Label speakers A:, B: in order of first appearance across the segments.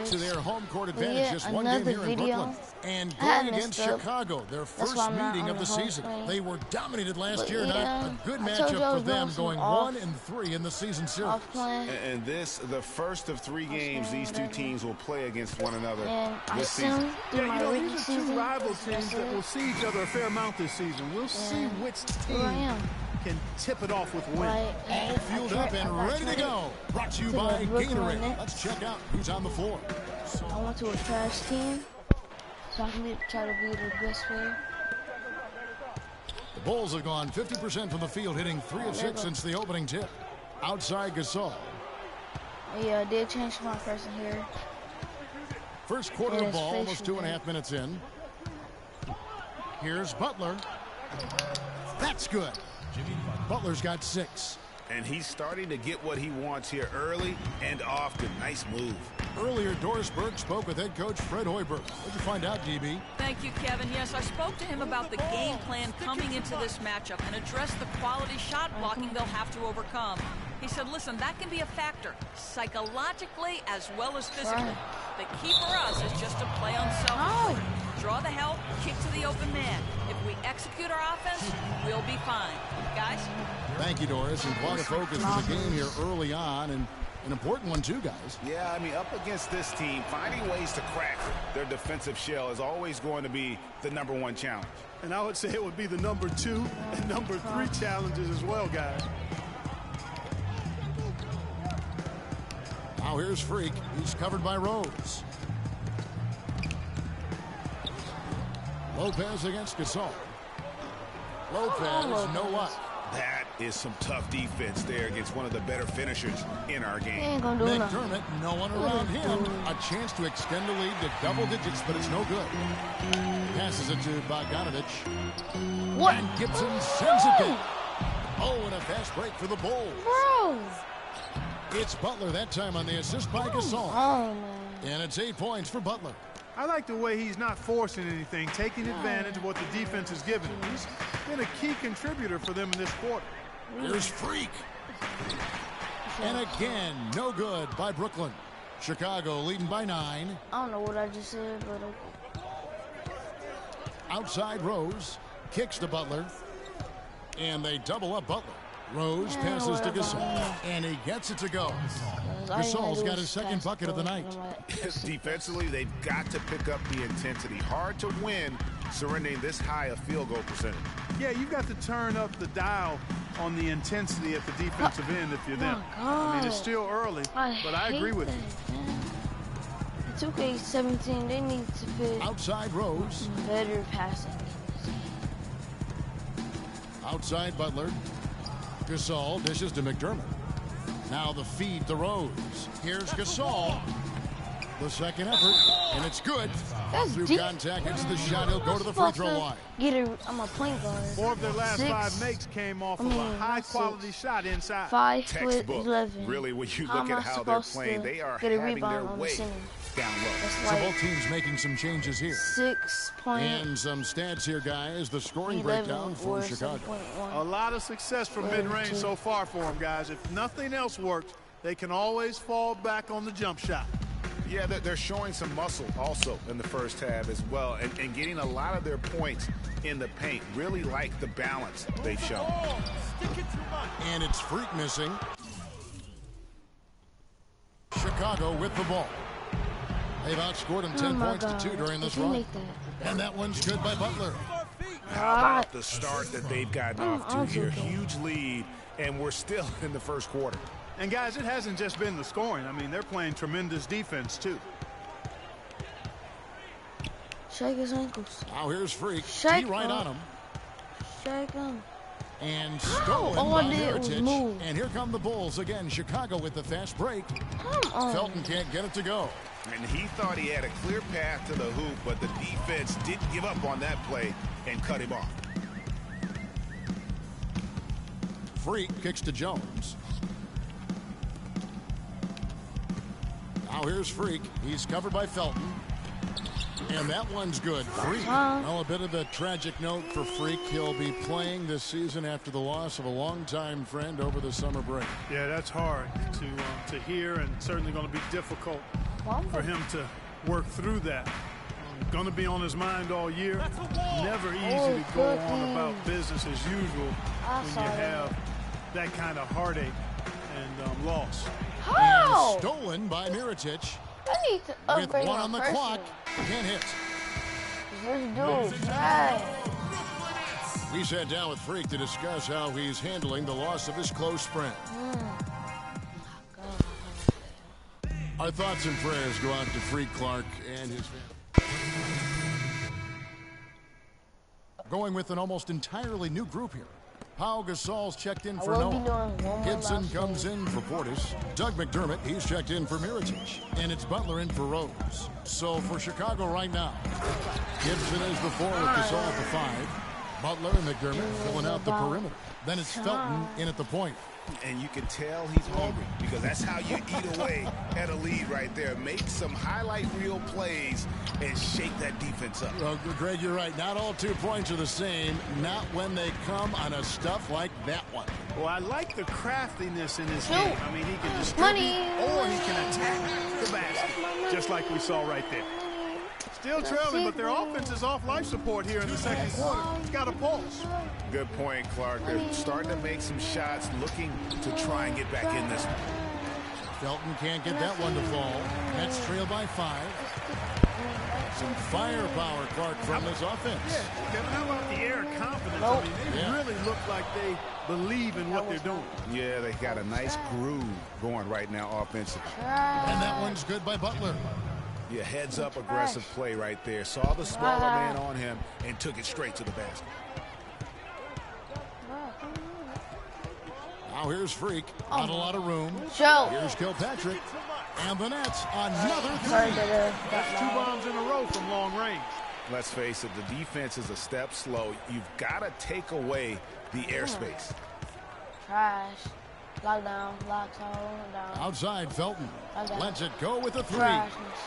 A: to their home court advantage. Just one game here in Brooklyn. And going against Chicago, their first meeting of the season. They were dominated last year. A good matchup for them, going 1-3 in the season series.
B: And this, the first of 3 games these two teams will play against one another this season.
C: Yeah, these are 2 rival teams that will see each other a fair amount this season. We'll see which team can tip it off with a win.
A: All fueled up and ready to go. Brought to you by Gatorade. Let's check out who's on the floor.
D: I went to a trash team, so I can try to be the best player.
A: The Bulls have gone 50% from the field, hitting 3 of 6 since the opening tip. Outside Gasol.
D: Yeah, I did change my person here.
A: First quarter of ball, almost 2.5 minutes in. Here's Butler. That's good. Butler's got 6.
B: And he's starting to get what he wants here early and often. Nice move.
A: Earlier, Doris Burke spoke with head coach Fred Hoiberg. What'd you find out, DB?
E: Thank you, Kevin. Yes, I spoke to him about the game plan coming into this matchup and addressed the quality shot blocking they'll have to overcome. He said, listen, that can be a factor, psychologically as well as physically. The key for us is just to play on self-control. Draw the help, kick to the open man. If we execute our offense, we'll be fine. Guys?
A: Thank you, Doris. And quite a focus for the game here early on, and an important one too, guys.
B: Yeah, I mean, up against this team, finding ways to crack their defensive shell is always going to be the #1 challenge.
C: And I would say it would be the #2 and #3 challenges as well, guys.
A: Now here's Freak. He's covered by Rose. Lopez against Gasol. Lopez, no luck.
B: That is some tough defense there against one of the better finishers in our game.
A: McDermott, no one around him. A chance to extend the lead to double digits, but it's no good. Passes it to Bogdanovich.
D: What?
A: And Gibson sends it in. Oh, and a fast break for the Bulls.
D: Bro.
A: It's Butler that time on the assist by Gasol.
D: Oh, man.
A: And it's 8 points for Butler.
C: I like the way he's not forcing anything, taking advantage of what the defense is giving him. He's been a key contributor for them in this quarter.
A: Here's Freak. And again, no good by Brooklyn. Chicago leading by 9.
D: I don't know what I just said, but
A: outside Rose. Kicks to Butler. And they double up Butler. Rose passes to Gasol, and he gets it to go. Gasol's got his second bucket of the night.
B: Defensively, they've got to pick up the intensity. Hard to win surrendering this high a field goal percentage.
C: Yeah, you've got to turn up the dial on the intensity at the defensive end if you're them. I mean, it's still early, but I agree with you.
D: 2K17, they need to be
A: outside Rose.
D: Better passing.
A: Outside Butler. Gasol dishes to McDermott. Now the feed to Rose. Here's Gasol. The second effort, and it's good.
D: That's
A: through
D: deep.
A: Contact, it's the shot. He'll go to the free throw line.
D: I'm a point guard.
C: 4 of their last 5 makes came off of a high-quality shot inside.
D: 5'11".
B: Really, when you look at how they're playing, they are having their way down low.
A: So both teams making some changes here.
D: 6 points.
A: And some stats here, guys. The scoring breakdown for Chicago.
C: A lot of success from mid-range so far for them, guys. If nothing else works, they can always fall back on the jump shot.
B: Yeah, they're showing some muscle also in the first half as well, and getting a lot of their points in the paint. Really like the balance they've shown.
A: And it's Freak missing. Chicago with the ball. They've outscored them 10 points to 2 during this run. And that one's good by Butler.
B: How about the start that they've gotten off to here? Huge lead, and we're still in the first quarter.
C: And, guys, it hasn't just been the scoring. I mean, they're playing tremendous defense, too.
D: Shake his ankles.
A: Now here's Freak.
D: Shake
A: Tee right on him.
D: Shake him.
A: And stolen by Mirotic. And here come the Bulls again. Chicago with the fast break. Felton can't get it to go.
B: And he thought he had a clear path to the hoop, but the defense didn't give up on that play and cut him off.
A: Freak kicks to Jones. Now here's Freak. He's covered by Felton. And that one's good. Freak. Well, a bit of a tragic note for Freak. He'll be playing this season after the loss of a longtime friend over the summer break.
C: Yeah, that's hard to hear, and certainly going to be difficult for him to work through that. Gonna be on his mind all year. Never easy to go on about business as usual when you have that kind of heartache and loss.
A: And stolen by Mirotic.
D: I need to
A: With
D: upgrade
A: one on
D: my
A: the clock.
D: person.
A: Can't hit.
D: This dude, right.
A: We sat down with Freak to discuss how he's handling the loss of his close friend. Our thoughts and prayers go out to Freak Clark and his family. Going with an almost entirely new group here. Pau Gasol's checked in for Noah. Gibson comes in for Portis. Doug McDermott, he's checked in for Mirotic. And it's Butler in for Rose. So for Chicago right now, Gibson is the 4 with Gasol at the 5. Butler and McDermott filling out the perimeter. Then it's Felton in at the point.
B: And you can tell he's hungry because that's how you eat away at a lead right there. Make some highlight reel plays and shake that defense up.
A: Well, Greg, you're right. Not all 2 points are the same. Not when they come on a stuff like that one.
C: Well, I like the craftiness in his game. I mean, he can distribute or he can attack the basket, just like we saw right there. Still trailing, but their offense is off life support here in the second quarter. It's got a pulse.
B: Good point, Clark. They're starting to make some shots, looking to try and get back in this one.
A: Felton can't get that one to fall. Nets trail by 5. Some firepower, Clark, from this offense.
C: Yeah, Kevin, how about the air confidence? I mean, they really look like they believe in what they're doing.
B: Yeah, they got a nice groove going right now offensively.
A: And that one's good by Butler.
B: Yeah, heads-up aggressive play right there. Saw the smaller man on him and took it straight to the basket.
A: Now here's Freak. Not a lot of room. Here's Kilpatrick. And the Nets, another 3.
C: That's 2 bombs in a row from long range.
B: Let's face it, the defense is a step slow. You've got to take away the airspace.
D: Trash. Lockdown, down.
A: Outside, Felton. Lets it go with a 3.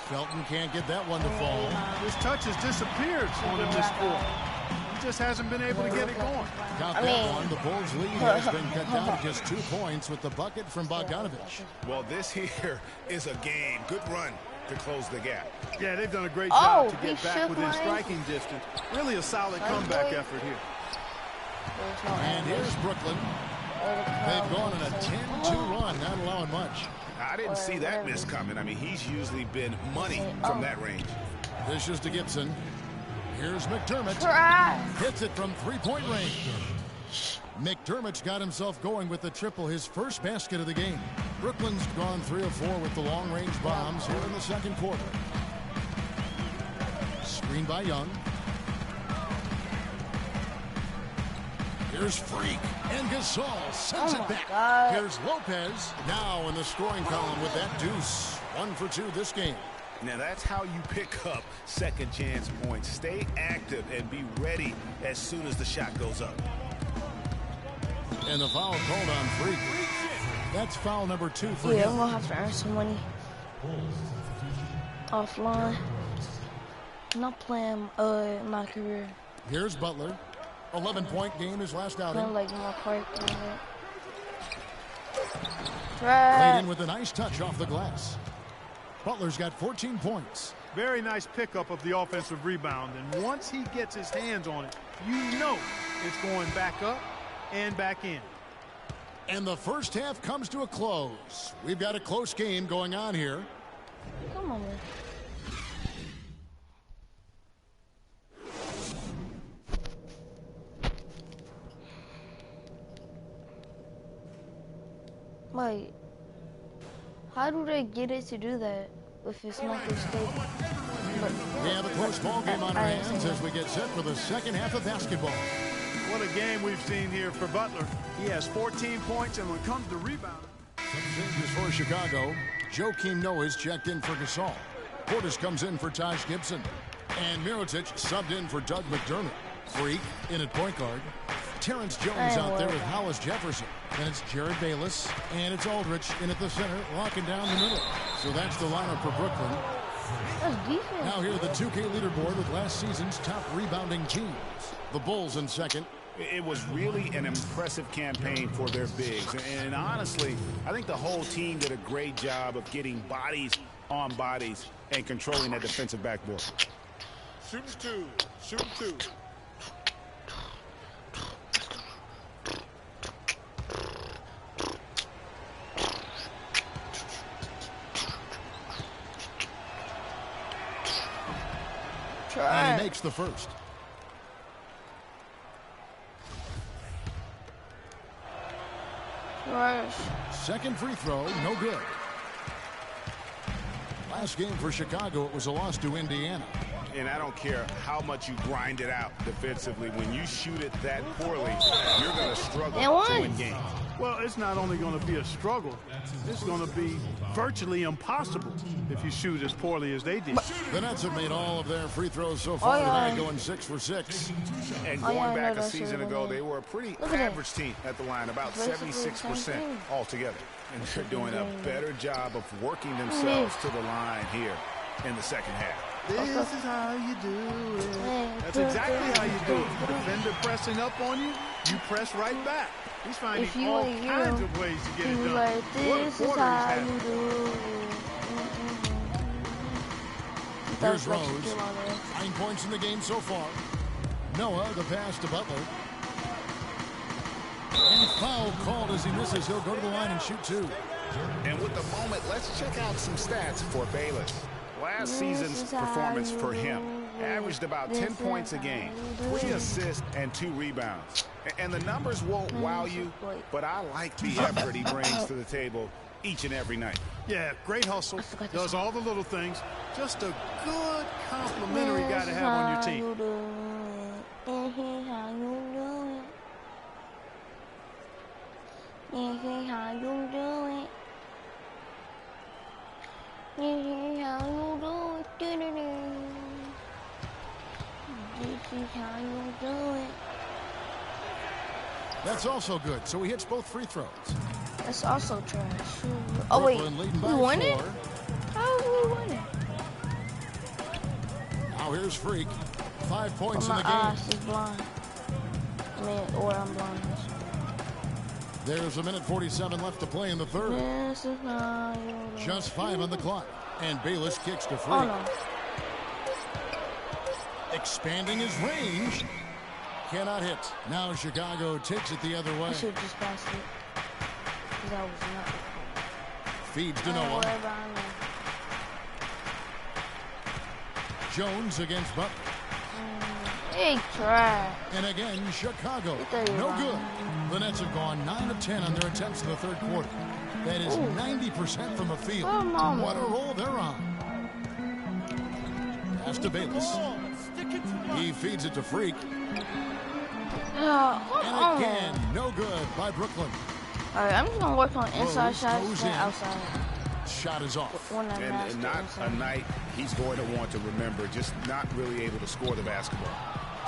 A: Felton can't get that one to fall.
C: His touch has disappeared on him this quarter. He just hasn't been able to get it going.
A: Count that one. The Bulls' lead has been cut down to just 2 points with the bucket from Bogdanovich.
B: Well, this here is a game. Good run to close the gap.
C: Yeah, they've done a great job to get back within striking distance. Really a solid comeback effort here.
A: And here's Brooklyn. They've gone on a 10-2 run, not allowing much.
B: I didn't see that miss coming. I mean, he's usually been money from that range.
A: This is to Gibson. Here's McDermott. Hits it from 3-point range. McDermott's got himself going with the triple, his first basket of the game. Brooklyn's gone 3 of 4 with the long-range bombs here in the second quarter. Screen by Young. Here's Freak, and Gasol sends it back. Here's Lopez, now in the scoring column with that deuce. 1 for 2 this game.
B: Now that's how you pick up second chance points. Stay active and be ready as soon as the shot goes up.
A: And the foul called on Freak. That's foul number 2 for him.
D: I'm gonna have to earn some money offline. Not playing my career.
A: Here's Butler. 11-point game his last outing.
D: Like more park.
A: Played in with a nice touch off the glass. Butler's got 14 points.
C: Very nice pickup of the offensive rebound. And once he gets his hands on it, you know it's going back up and back in.
A: And the first half comes to a close. We've got a close game going on here.
D: Come on, man. Wait, how do they get it to do that if it's not this stable?
A: We have a close ball game on our hands as we get set for the second half of basketball.
C: What a game we've seen here for Butler. He has 14 points, and when it comes to rebounding.
A: Some changes for Chicago. Joakim Noah's checked in for Gasol. Portis comes in for Taj Gibson. And Mirotic subbed in for Doug McDermott. Freak in at point guard. Terrence Jones out there with Hollis Jefferson. And it's Jared Bayless. And it's Aldridge in at the center, locking down the middle. So that's the lineup for Brooklyn. Now here the 2K leaderboard with last season's top rebounding teams. The Bulls in second.
B: It was really an impressive campaign for their bigs. And honestly, I think the whole team did a great job of getting bodies on bodies and controlling that defensive backboard.
C: Shooting two. Shooting two.
A: And he makes the first. Second free throw, no good. Last game for Chicago, it was a loss to Indiana.
B: And I don't care how much you grind it out defensively. When you shoot it that poorly, you're going to struggle to win games.
C: Well, it's not only going to be a struggle, it's going to be virtually impossible if you shoot as poorly as they did.
A: The Nets have made all of their free throws so far tonight, going 6 for 6.
B: And going back a season ago, they were a pretty average team at the line, about 76% altogether. And they're doing a better job of working themselves to the line here in the second half.
C: This is how you do it. That's exactly how you do it. Defender pressing up on you, you press right back. He's finding all kinds of ways to get it done.
D: Like, this is how you do it.
A: Here's Rose. 9 points in the game so far. Noah, the pass to Butler. And foul called as he misses. He'll go to the line and shoot 2.
B: And with the moment, let's check out some stats for Bayless. Last season's performance for him averaged about 10 points a game, 3 assists and 2 rebounds. And the numbers won't wow you, but I like the effort he brings to the table each and every night.
C: Yeah, great hustle, does all the little things. Just a good complimentary guy to have on your team.
D: This is how you do it. This is how you do it. This is how you do it. This is how you do it.
A: That's also good. So he hits both free throws.
D: That's also trash. Oh wait, we won it? How did we win it?
A: Now here's Freak. 5 points in the
D: my
A: game.
D: eyes is blind. I mean, or I'm blind.
A: There's a minute 47 left to play in the third.
D: This is how you do it.
A: Just 5 on the clock. And Bayless kicks to Freak.
D: Oh no.
A: Expanding his range. Cannot hit. Now Chicago takes it the other way.
D: I should just pass it. Because that was not.
A: Feeds to Noah. Jones against Butler.
D: Big trash.
A: And again, Chicago. No good. The Nets have gone 9 of 10 on their attempts in the third quarter. That is 90% from the field. What a roll they're on. Pass to Bayless. He feeds it to Freak. And again, no good by Brooklyn.
D: Alright, I'm just going to work on inside shots and outside.
A: Shot is off.
B: And not a night he's going to want to remember, just not really able to score the basketball.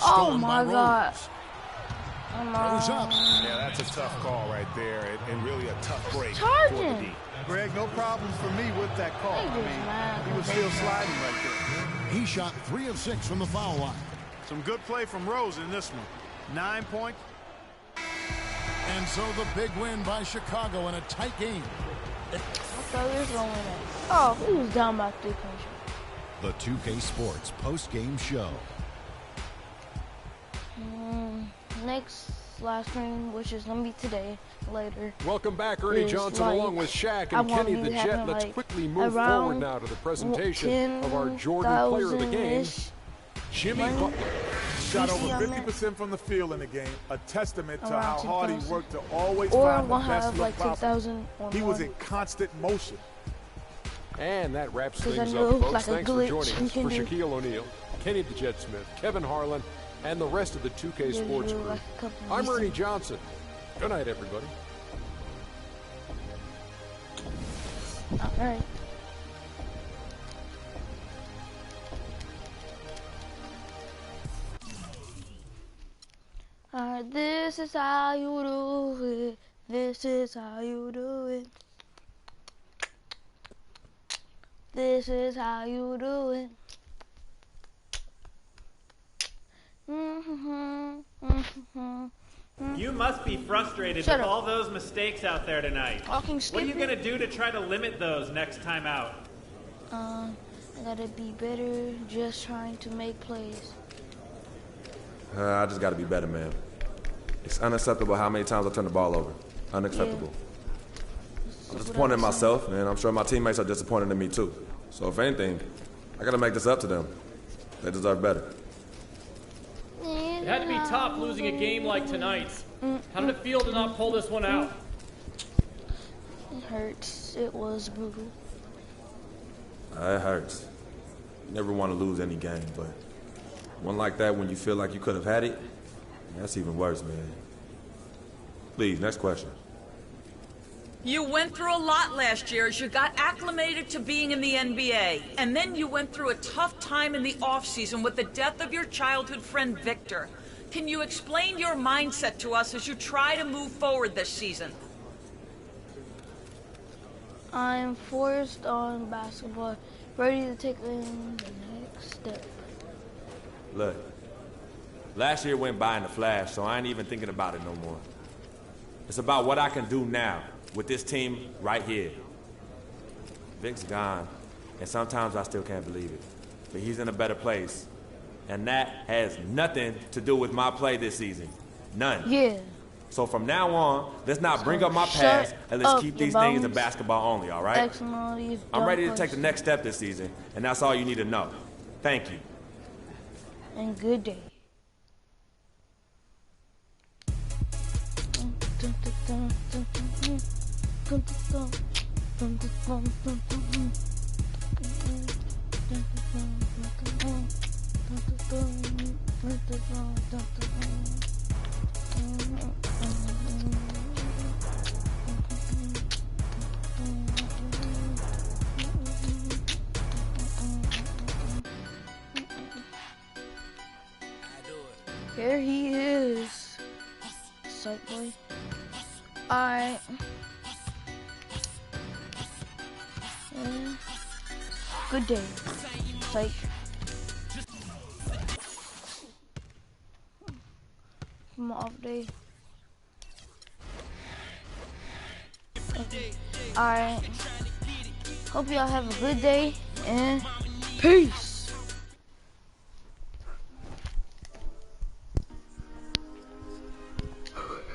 D: Oh my God.
A: Goes up.
B: Yeah, that's a tough call right there, and really a tough break
D: Charging.
B: for the D.
C: Greg, no problems for me with that call. I mean, he was still sliding right there.
A: He shot 3 of 6 from the foul line.
C: Some good play from Rose in this one. 9 points.
A: And so the big win by Chicago in a tight game.
D: I thought we were going to win it. Oh, he was down by 3 points.
F: The 2K Sports post-game show.
D: Next live stream, which is going to be today, later.
G: Welcome back, Ernie Johnson, along with Shaq and Kenny the Jet. Let's quickly move forward now to the presentation of our Jordan Player of the Game, Jimmy Butler.
H: Shot over 50% from the field in the game, a testament to how hard he worked to always
D: or
H: find the best look
D: like
H: possible. He was in constant motion.
G: And that wraps things up, folks.
D: Like
G: Thanks for joining us. For Shaquille O'Neal, Kenny the Jet Smith, Kevin Harlan, and the rest of the 2K Sports crew. I'm Ernie Johnson. Good night, everybody.
D: All right. This is how you do it. This is how you do it. This is how you do it.
I: You must be frustrated with all those mistakes out there tonight.
D: Talking
I: stupid. What are you going to do to try to limit those next time out?
D: I gotta be better, just trying to make plays.
J: I just gotta be better, man. It's unacceptable how many times I turn the ball over. Unacceptable. Yeah. I'm disappointed in myself, and I'm sure my teammates are disappointed in me too. So if anything, I gotta make this up to them. They deserve better.
K: It had to be tough losing a game like tonight's. How did it feel to not pull this one out?
D: It hurts. It was brutal.
J: It hurts. You never want to lose any game, but one like that when you feel like you could have had it, that's even worse, man. Please, next question.
E: You went through a lot last year as you got acclimated to being in the NBA. And then you went through a tough time in the offseason with the death of your childhood friend, Victor. Can you explain your mindset to us as you try to move forward this season?
D: I'm forced on basketball, ready to take in the next step.
J: Look, last year went by in a flash, so I ain't even thinking about it no more. It's about what I can do now with this team right here. Vic's gone, and sometimes I still can't believe it. But he's in a better place. And that has nothing to do with my play this season. None.
D: Yeah.
J: So from now on, let's not bring up my past, and let's keep these things in basketball only, all right? I'm ready to take the next step this season, and that's all you need to know. Thank you.
D: And good day. Here he is. Psych boy. Alright. Good day. Psych. From off day. Alright. Hope y'all have a good day and peace.